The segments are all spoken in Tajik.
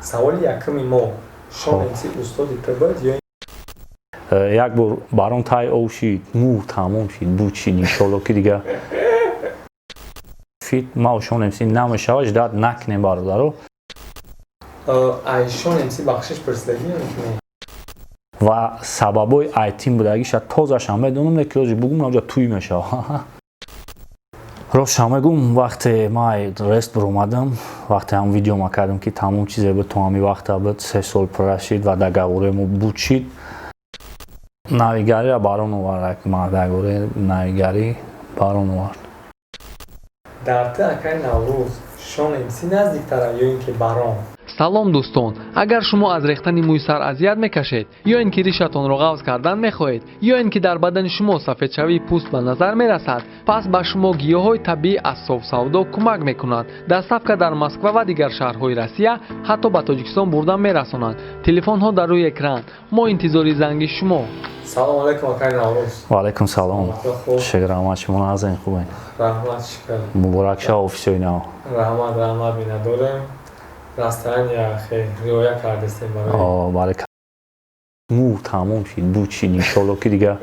саволи яками мо шонемси устоди пбд ё як бор баром тай ов шид мӯ тамом шид буд шид иншолло ки дига фит ма шонемси намешавад ждат накунем бародаро ай шонемси бахшиш приследӣ ва сабабои айтин будагиша тозашам медонам не ки озӣ бугум навҷа туй мешава ростшам мегум вақте ма рест биромадам вақте ҳам видеома кардам ки тамом чизе буд то ҳами вақта буд 3 сол пурра шид ва дагаворему буд шид навигарира барон овард мардагоре навигарӣ барон овард дар ты акай наврӯз шонемси наздиктара ё ин ки барон салом дӯстон, агар шумо аз рехтани мӯй сар азият мекашед ё ин ки ришатонро ғавз кардан мехоҳед ё ин ки дар бадани шумо сафедшавии пӯст ба назар мерасад, пас ба шумо гиёҳҳои табиӣ аз совсавдо кӯмак мекунад. Дастсафка дар Москва ва дигар шаҳрҳои Россия ҳатто ба Тоҷикистон бурдан мерасонанд. Телефонҳо дар рӯи экран. Мо интизори занги шумо. салом алейкум акай наврӯз ва алейкум салом шукр шумо назарин хубен раҳмат шукр муборак шава офисои нав раҳмат миннатдорем растояния хе риоя кардестем барои бале мӯ тамом шид буд шид иншолло ки дига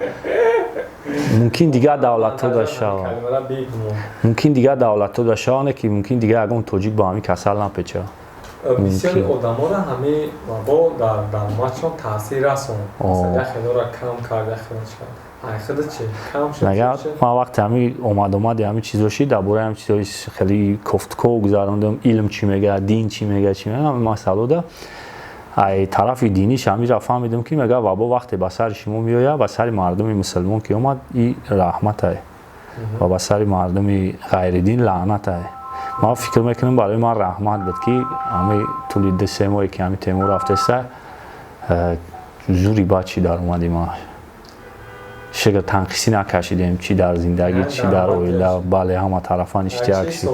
мумкин дигар давлатҳо да шава мумкин дигар давлатҳо да шава не ки мумкин дигар ягон тоҷик ба ҳамин касал напеча бисёри одаморо ҳами вабо дар даромадшон таъсир расонд яхелора кам кард яхелочка айхуда чи кам шуд нагар ма вақте ҳами омади ҳами чизо шид дар бораи ҳами чизои хеле кофтков гузарондам илм чӣ мегӯяд дин чӣ мегӯяд чӣ мегӯяд ҳами масъалода ай тарафи диниш ҳамиҷа фаҳмидам ки мегӯяд вабо вақте ба сари шумо меояд ба сари мардуми мусулмон ки омад и раҳматай ва ба сари мардуми ғайридин лаънатай ма фикр мекунам барои ман раҳмат буд ки ҳами тӯли 2-3 моҳе ки ҳами тему рафтеста зури бад чӣ дар омади ма шикр танқисӣ накашидем чӣ дар зиндагӣ чӣ дар оила бале ҳама тарафан иштиёк шид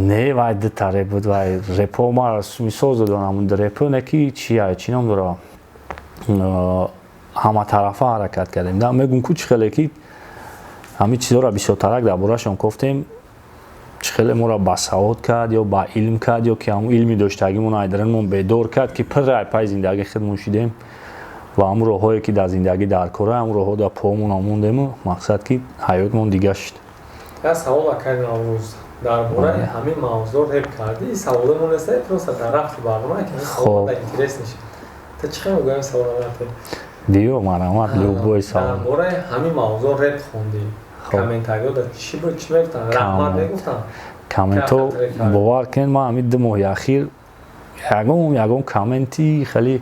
не вай дута реп буд вай репо ма мисол зодонам репо не ки чия чӣ ном дора ҳама тарафа ҳаракат кардем да мегум ку чихеле ки ҳами чизора бисёртарак дар борашон гуфтем чихеле моро ба савод кард ё ба илм кард ё ки ҳамун илми доштагимон айдаранмон бедор кард ки пирра пай зиндагӣ хидмон шидем ва ҳамун роҳҳое ки дар зиндагӣ дар кора ҳамун роҳҳо дар поамон омондему мақсад ки ҳаётмон дигар шуд як савол акай наврӯз дар бораи ҳамин мавзӯъ реп кардӣ ин саволамон нест просто дар рафти барномае ки савола интерес нишад та чӣ хел мегӯям саволате диё марҳамат любой савол дар бораи ҳамин мавзӯъ реп хондӣ комментариёда чӣ буд чӣ мегуфтанд раҳмат мегуфтанд комментҳо бовар кунед ман ҳамин 2 моҳи ахир ягон комменти хеле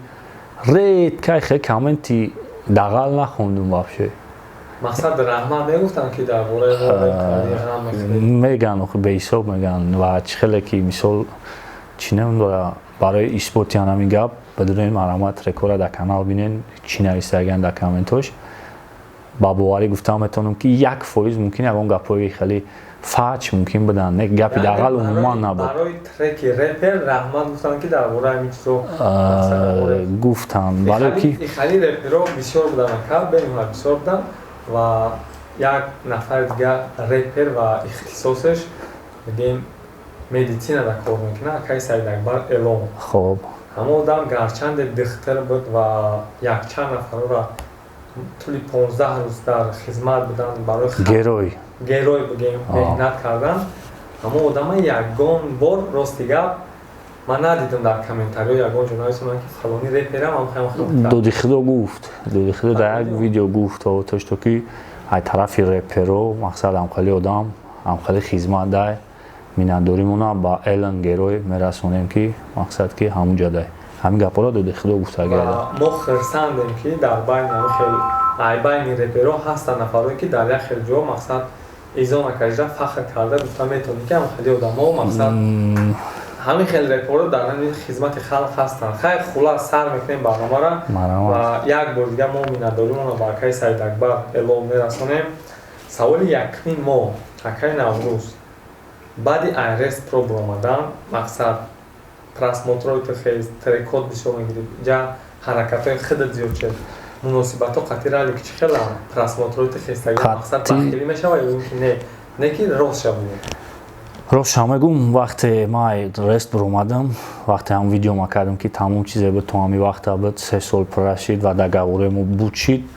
редкай хеле комменти дағал нахондум вообще мақсад раҳмат мегуфтанд ки дар бораи мо реп кардӣ ғам мехӯред меган охир беҳисоб меган ва чӣ хеле ки мисол чӣ намедора барои исботи ҳамин гап бидуни марҳамат рекора дар канал бинен чӣ нависаган дар комментош ба боварӣ гуфтам метавонам ки 1% мумкин ягон гапҳои хеле фач мумкин буданд не гапи дағал умуман набуд барои треки репер раҳмат гуфтанд ки дар бораи ҳамин чизо гуфтанд барои ки хали реперо бисёр буданд акал бениҳоят бисёр буданд ва як нафари дигар репер ва ихтисосеш мегӯем медитсинада кор мекунад акай Саидакбар Элон хоб ҳамон одам гарчанде духтар буд ва якчанд нафарро тӯли 15 рӯз дар хизмат буданд барои герой бигем меҳнат карданд ҳамон одама ягон бор рости гап ман надидам дар комментариҳо ягон ҷурналист омад ки фалони реперам доди худо гуфт дар як видео гуфт то ки ай тарафи реперо мақсад ҳамхели одам ҳамхели хизмат дай миннатдоримона ба Элон герой мерасонем ки мақсад ки ҳамунҷа дай ҳамин гапҳоро доди худо гуфта гардад мо хирсандем ки дар байни реперо ҳастанд нафаре ки дар як хел ҷо мақсад эзон накарда фахр карда гуфта метавонӣ ки ҳамхели одамо мақсад ҳамин хел реперо дар ҳамин хизмати халқ ҳастанд хайр хулас сар мекунем барномаро ва як бор дигар мо миннатдоримона ба акай Саидакбар Элон мерасонем саволи якми мо акай Наврӯз баъди айрест про буромадан мақсад просмотроти хез трекот бисёр мегирӣ ҷа ҳаракатҳои худат зиёд шуд муносибатҳо қатъи рали ки чӣ хела просмотроти хестаги мақсад бахилӣ мешавад ё ин ки не ки рост шавад روشن میگم وقتی ما رست برآمدم وقتی هم ویدیو ما کردم که تمام چیزا به تو همی وقت بود 3 سال پرشید و در گوره مو بودشید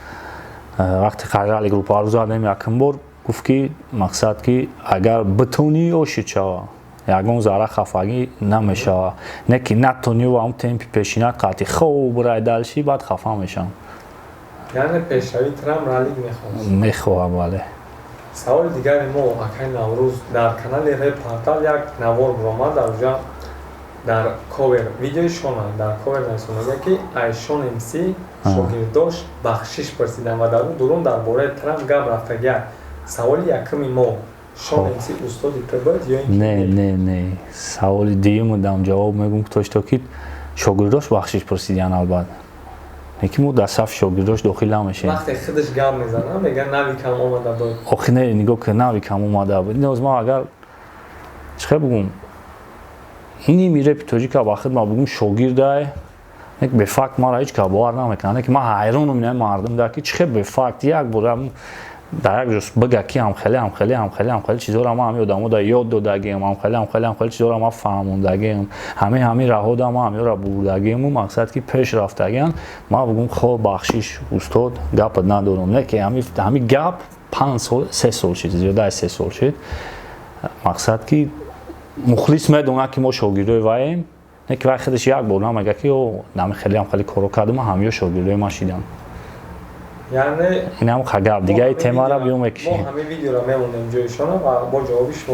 وقتی قرار گروپ آرزو زدم یکم بار گفت که مقصد که اگر بتونی اوشید شوا یگان ذره خفگی نمیشه نه که نتونی و هم تمپی پیشینه قاطی خوب رای دلشی بعد خفه میشم یعنی پیشروی ترام رالیگ میخوام بله سوال دیگری ما اکای نوروز در کانال رپورتال یک نوار برآمد در اونجا در کاور ویدیوی شما در کاور نشون میده که ایشون ام سی شاگرداش بخشش پرسیدن و در اون درون درباره ترامپ گپ رفته سوال یکمی ما شون ام سی استادی بود یا اینکه نه سوال دیگه مودم جواب میگم که تو که شاگرداش بخشش پرسیدن البته یکی مو در صف شاگرداش داخل نمیشه وقتی خودش گپ میزنه میگه نوی کم اومده بود آخه نه نگاه که نوی کم اومده بود نیاز ما اگر چه بگم اینی میره پیتوجی که وقت ما بگم شاگرده یک به فکت ما را هیچ که باور نمیکنه که ما حیرانم اینه مردم در که چه به فکت یک بورم در یک جس بگه که هم خیلی چیزا را ما همی آدمو دا یاد دادگیم هم خیلی چیزا را ما فهموندگیم همه راه دا ما همی را بردگیم و مقصد که پیش رفتگیم ما بگم خب بخشیش استاد گپ ندارم نه که همین گپ 5 سال 3 سال شد زیاده 3 سال شد مقصد که مخلص میدونه که ما شاگردای واییم نه که وقت خودش یک بار نمیگه که او نمی خیلی کارو کردم همه شاگردای ما شدن یعنی این هم خگاب دیگه تما را بیوم ما همین ویدیو را میمونیم جایشان و با جوابش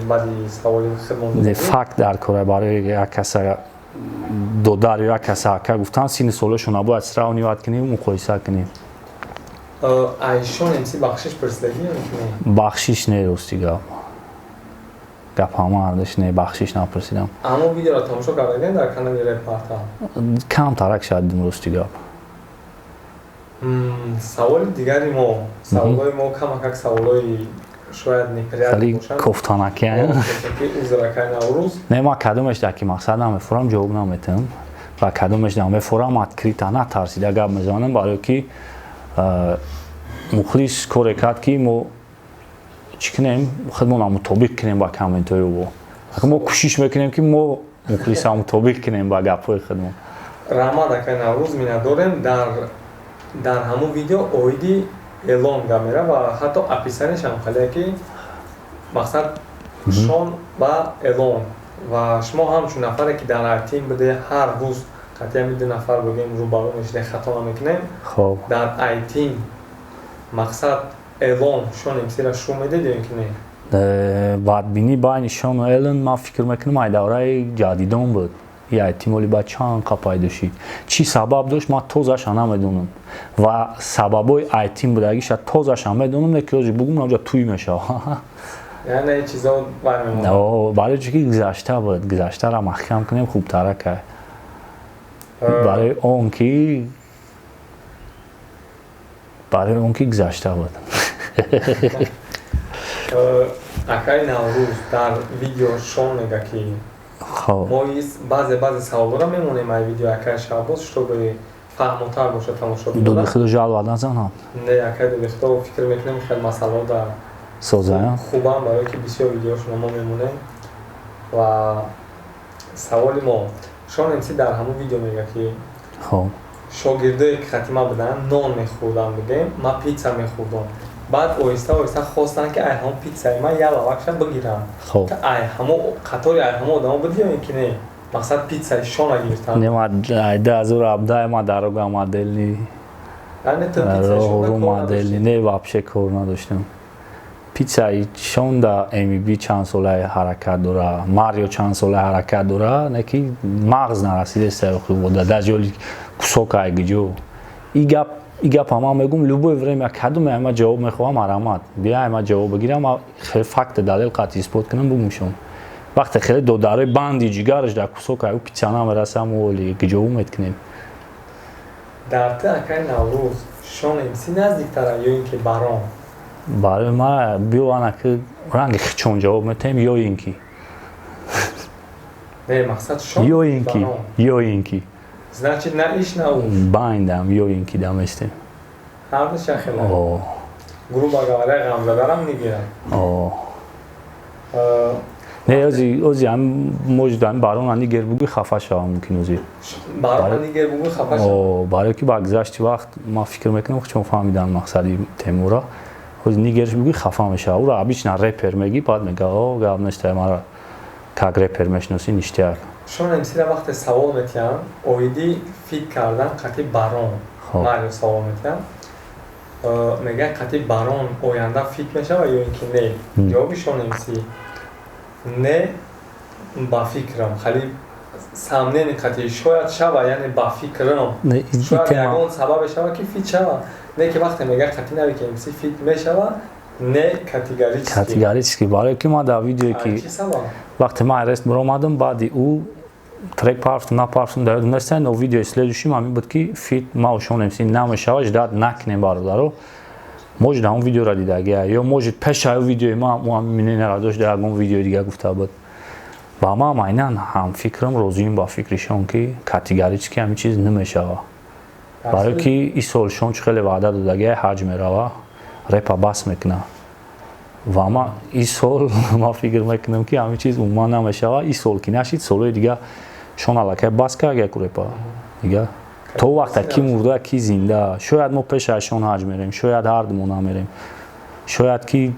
بعد سوال خودمون فکت در کار برای یک کس دو در یک کس که گفتن سین سالشون ابو اسرا و نیوت کنیم مقایسه کنیم ایشون ام سی بخشش پرسیدگی نمیکنه بخشش نه راستی گپ هم اردش نه بخشش نپرسیدم اما ویدیو را تماشا کردین در کانال رپورتال کم ترک شد راستی گپ سوال دیگری ما سوالای ما کمک سوالای شاید نپریاد باشن کفتانکی که اوزرکای نوروز نه ما کدومش در که مقصد هم فرام جواب نمیتم و کدومش در فرام اتکریتا نترسیده گپ میزنم برای که مخلص کار کرد که ما چی کنیم خودمون مطابق کنیم با کامنت های او ما کوشش میکنیم که ما مخلص مطابق کنیم با گپ های خودمون رمضان نوروز می‌نداریم در همون ویدیو اویدی اعلام میره و حتی اپیسنش هم خیلی که مقصد شون و اعلام و شما همچون نفره که در تیم بده هر روز قطعا میده نفر بگیم رو باقیمش ده خطا نمیکنیم خب در ای تیم مقصد اعلام شون امسی را شو میده دیگه که نه بعد بینی بین شون و ایلن ما فکر میکنم ای دوره جدیدون بود یا تیمولی با چند قپای داشتید چی سبب داشت ما توزش نمیدونم و سببای ای تیم بودگیش توزش نمیدونم نه که بگم اونجا توی میشه یعنی چیزا نه برای چی گذشته بود گذشته را محکم کنیم خوب تره که برای اون که گذشته بود اکای نوروز در ویدیو شون میگه که ما بعضی سوال را میمونیم ای ویدیو اکای شعباز شو به فهمتر باشه تماشا دو دخیدو جلوه نزنم نه اکای دو دخیدو فکر میکنیم خیلی مسئله در سازه خوبم برای که بسیار ویدیوشون ما میمونیم و سوال ما شون امسی در همون ویدیو میگه که شاگردایی که خاتمه بدن نان میخوردن بگیم ما پیتزا میخوردم بعد آهسته خواستن که ای هم پیتزای من یه وقتشم بگیرم که ای همه قطاری ای همه آدم ها بدیم که نه مقصد پیتزای شان گیرتن نه ما ایده از او رابطه ما داروگا مدلی رو مدلی نه واپشه کار نداشتم پیتزای شان دا امی بی چند ساله حرکت داره ماریو چند ساله حرکت داره نه که مغز نرسیده سرخی بوده در جولی کسوک ایگجو ایگا پاما میگم لوبو وریم کدوم اما جواب میخوام مرامت بیا اما جواب بگیرم خیلی فکت دلیل قطعی اثبات کنم بگمشم وقتی خیلی دو داره باندی جگرش در کسوک او پیچانا میرسم ولی گجو میکنیم در تاکای نوروز شون امسی نزدیکتره یا اینکه برام برای ما بیوانه که رنگ خچون جواب میتیم یا اینکی نه مقصد شون یا اینکی значит на иш на уж бандам ё ин ки даместем ҳарду шахила грубо говоря гамзадарам мегирам نه اوزی هم موجودن بارون انی گربوگی خفه شوم ممکن اوزی بارون انی گربوگی خفه شوم برای که بگذشت وقت ما فکر میکنم چون فهمیدم مقصدی تیمورا اوزی نیگرش بگی خفه میشه او را обычно رپر میگی بعد میگه او گاب نشته مرا как رپر میشناسی نیشتر شون امسی را وقت سوال میکنم اویدی فیت کردن قطعی بارون من سوال میکنم میگه قطعی بارون آینده فیت میشه و یا اینکه نه جوابشون امسی نه با فکرم خیلی سامنه قطعی شاید شوه یعنی با فکرم شاید یکون سبب شوه که فیت شوه نه که وقتی میگه قطعی نوی که امسی فیت میشوه نه کاتگوری چیزی برای که ما در ویدیویی که وقتی ما رست برآمدم بعد او трек парф на парф дают вместе, но видео следующий момент будет ки фит ма ушон эмси намешава ждат накнем бародаро может ам видео ра дида ага ё может пеша видео ма муамине нарадош да агон видео дига гуфта буд ба ма майнан ҳам фикрам розиим ба фикришон ки категорически ҳамин чиз намешава барои ки ин сол шон чӣ хеле ваъда дода ага ҳаҷ мерава репа бас мекуна ва ма ин сол ма фикр мекунам ки ҳамин чиз умуман намешава ин сол ки нашид солҳои дига شون علاقه باز کرد یک روپا دیگه تو وقتی کی مرده کی زنده شاید ما پیش اشون حج میریم شاید هر دمون میریم شاید کی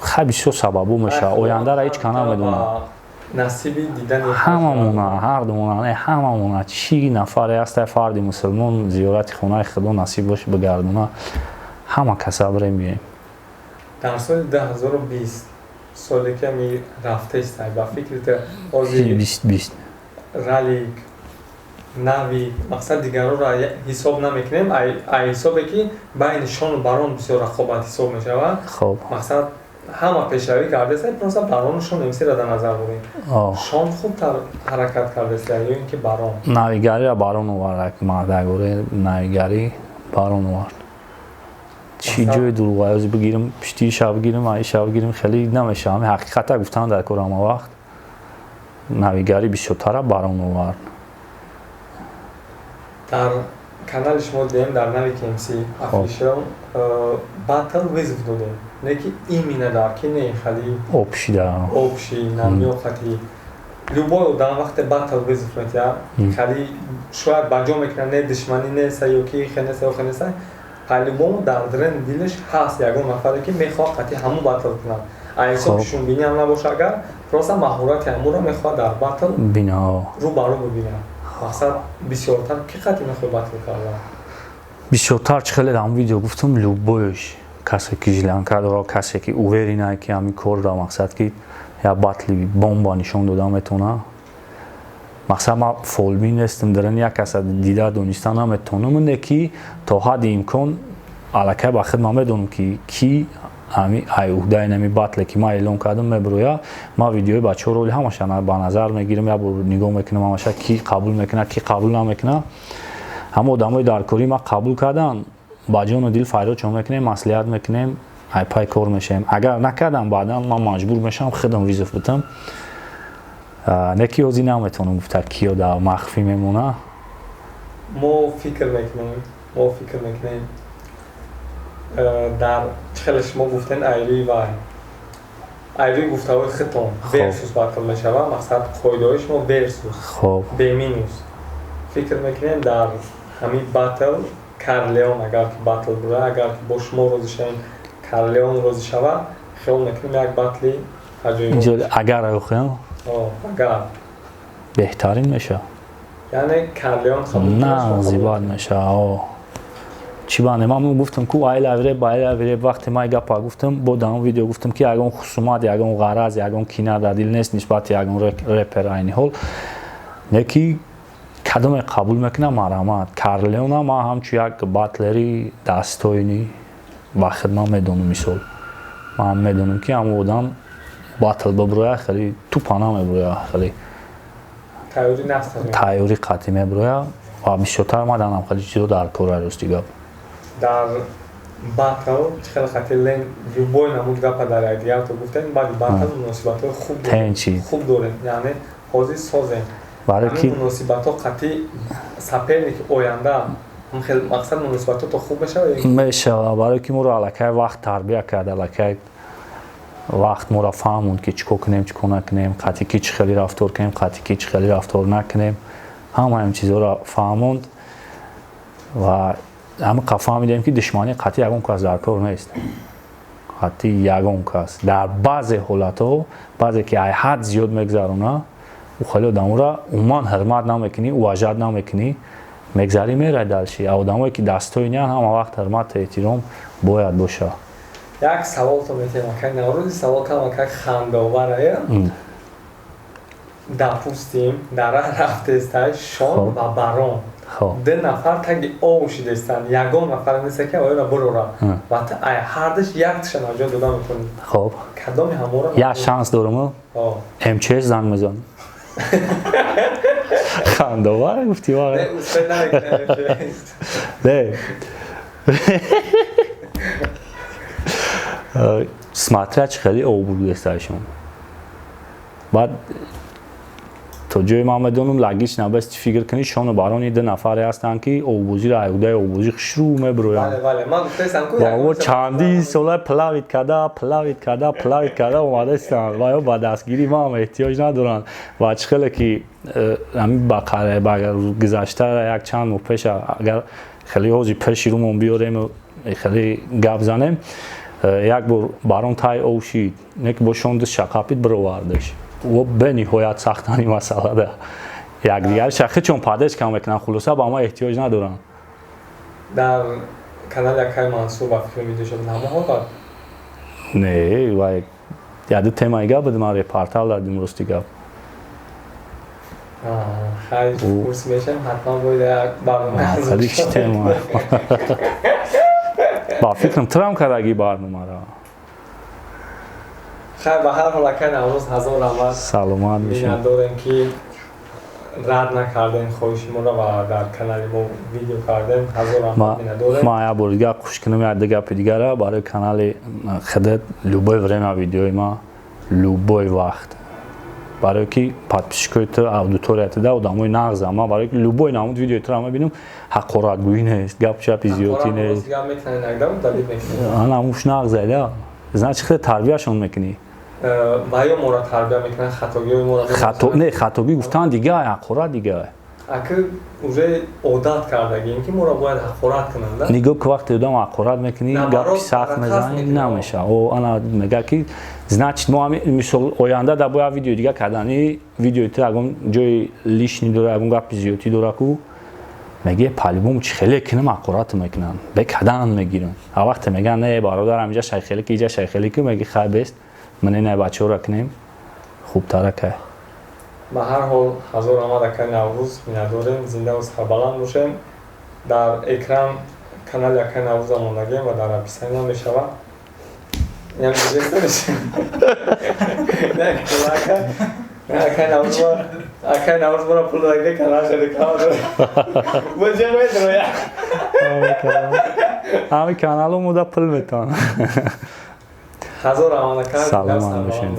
خیلی شو سببو میشه آینده را هیچ کنا میدونه نصیبی دیدن هممونا هر دمون هممونا چی نفر است فرد مسلمان زیارت خونه خدا نصیب باشه بگردونه همه کسا بریم بیایم در سال 2020 سالی که می رفته است با فکرت آزی 20 رالیک نوی مقصد دیگران را حساب نمیکنیم ای حسابی که بینشان و بران بسیار رقابت حساب میشه خب مقصد همه پیشروی کرده است پس برانشون امسی را در نظر بگیریم شان خوب حرکت کرده است یا اینکه بران نویگری را بران آورد که مردگوره نویگری بران آورد چی جای دروغایازی بگیرم پشتی شب بگیرم ای شب بگیرم خیلی نمیشه همه حقیقتا گفتن در کارم وقت نویگری بیشتر برام آورد در کانال شما دیدیم در نوی کمسی افیشل باتل ویزف دادیم نه که این مینه دار که نه خیلی آبشی نمی خطی любой در وقت باتل ویزف میتونه خیلی شاید بجا میکنه نه دشمنی نه سیوکی خنه سه قلبم در درون دلش هست یگان نفری که میخواد قطعی همون باتل کنه ایسا بینی هم نباشه اگر پروسه مهارت همون رو میخواد در باتل رو برو ببینه مقصد بسیارتر کی قطعی میخواد باتل کردن بسیارتر چه خیلی در ویدیو گفتم لوبویش کسی که جلان کرده و کسی که اووری نه که همین کار را مقصد که یا باتلی بمب نشون دادم میتونه مقصد ما فولبی نیستم درن یک کس دیده دونستان هم میتونم نکی تا حد امکان علاقه با خود ما میدونم که کی همی عهده نمی باتل که ما اعلام کردم میبرویا ما ویدیوی بچه رولی همش با نظر میگیرم یا نگاه میکنم همش کی قبول میکنه کی قبول نمیکنه هم آدمای در کاری ما قبول کردن با جان و دل فایده چون میکنیم مصلحت میکنیم ای پای کار میشیم اگر نکردم بعدا ما مجبور میشم خودم ویزف بدم نکی اوزی نمیتونم گفت کیو در مخفی میمونه ما فکر میکنیم در خیلیش ما گفتن ایروی گفته های خطان ورسوس باتل میشه و مقصد قایدهایش ما ورسوس بیمینوس فکر میکنیم در همین باتل کارلیون اگر که باتل بوده اگر که با شما روزی شویم کارلیون روزی شوه خیال میکنیم یک باتلی اینجا اگر اگر بهترین میشه یعنی کارلیون خب نه زیبا میشه چی بانه من گفتم کو ایل وقتی ما گپا گفتم با دام ویدیو گفتم که اگه اون خصومات یا اگه اون غرض یا اگه اون کینه در دل نیست نسبت یا اگه اون رپر عینی حال نکی کدوم قبول میکنه مرحمت کارلیون ما هم چو یک باتلری دستوینی با خدمت میدونم مثال ما هم میدونم که هم آدم باتل ببروه خیلی تو پانا میبروه خیلی تایوری قطعی میبروه و بیشتر ما دانم خیلی چیزو در کار راستی گپ در باتل خیلی خیلی لین یوبوی نمود گپ در ایدیال تو گفتن بعد باتل مناسبات خوب داره یعنی حاضی سازه همین مناسبات قطعی سپرنی که آینده هم خیلی مقصد مناسبات تو خوب میشه میشه برای که ما رو علاقه وقت تربیه کرده علاقه вақт моро фаҳмонд ки чӣ кор кунем чӣ кор накунем қатӣ ки чӣ хеле рафтор кунем қатӣ ки чӣ хеле рафтор накунем ҳама ин чизҳоро фаҳмонд ва ҳама фаҳмидем ки душманӣ қатӣ ягон кас дар кор нест қатӣ ягон кас дар баъзе ҳолатҳо баъзе ки ай ҳад зиёд мегзарона ӯ хеле одаморо умуман ҳурмат намекунӣ уважат намекунӣ мегзарӣ мерай далши одамое ки дастойнян ҳама вақт ҳурмат эҳтиром бояд боша. Як саволто метем акай Наврӯзи савол кам акай хандаоварая. Допустим, дара рафтестай шон ва барон. Ду нафар таги ов шидестанд. Ягон нафар нест ки ояро бурора. Ва та ай ҳардаш якташон анҷом дода мекунӣ. Хоб. Кадоми ҳамора? Я шанс дорам. МЧС занг мезанам. Хандаовар гуфтӣ ва. Не, успед намекунам. Не. Смотря чӣ хеле ов будестайшон. Баъд то ҷое ман медонам логично набаст фикр кунӣ шону барони ду нафаре ҳастанд ки овбозиро айҳудаи овбозӣ шурӯъ мебироянд. Бале, ман гуфтаистам ки бо чандин сола плавит карда омадаистанд ва ё ба дастгирӣ ман эҳтиёҷ надоранд ва чӣ хеле ки ҳамин ба гузашта як чанд моҳ пеш агар хеле ҳозир пеши рӯмон биёрем хеле гап занем як бор барон тай ов шид не ки бо шонду шақапит бировардаш ва бениҳоят сахтани масъалада якдигар шахи чун падешка мекунанд хулоса ба ма эҳтиёҷ надоранд. Дар канали акай Мансур ба фикр видеошо намоҳад? Не, ва яду темаи гап буд ман репортаж дадим рости гап. Хайр курс мешам ҳатман бояд як барнома. Хеле чӣ тема. Ба фикрам трам кардаги барномаро. Хайр ба ҳар ҳол акай Наврӯз ҳазор раҳмат. Саломат бошед. Миннатдорем ки рад накардем хоҳиши моро ва дар канали мо видео кардем. Ҳазор раҳмат миннатдорем. Ман як бор дигар қӯш кунам як ду гапи дигара барои канали худат любое время видеои ма любой вақт барое ки подписчикои ту аудиторияти да одамои нағза ман барое ки любой намуд видеои туро мебинам ҳақоратгӯӣ нест гапчапи зиёдӣ нест ана муш нағзай да зна чӣ хеле тарбияшон мекунӣ ва ё моро тарбия мекунанд хатогиҳои моро не хатогӣ гуфтан дигар ҳақорат дигар ака уже одат кардагием ки моро бояд ҳақорат кунанд да нигоҳ ки вақте одам ҳақорат мекунӣ гапи сахт мезанӣ намеша ана мега ки значит мо мисол оянда да бояд видео дигар кардани видеои ту ягон ҷои лишни дора ягон гапи зиёдӣ дора ку меги по-любому чӣ хеле кунам ҳақорат мекунанд бекадан мегиранд ҳар вақте мегӯянд не бародар инҷа шайхелӣ ки иҷа шайхелӣ ки меги хай бест маненаи бачаҳоро кунем хубтар акай. ба ҳар ҳол ҳазор раҳмат акай Наврӯз миннатдорем зиндаву сарбаланд бошем. Дар экран канали акай Наврӯза мондагем ва дар описаниё мешавад. Акай Наврӯз моро пул додагӣ каналашо реклама дорад. Боҷа медроя. ҳами каналу мода пул метавонад. ҳазор раҳмат акай. Саломат бошед.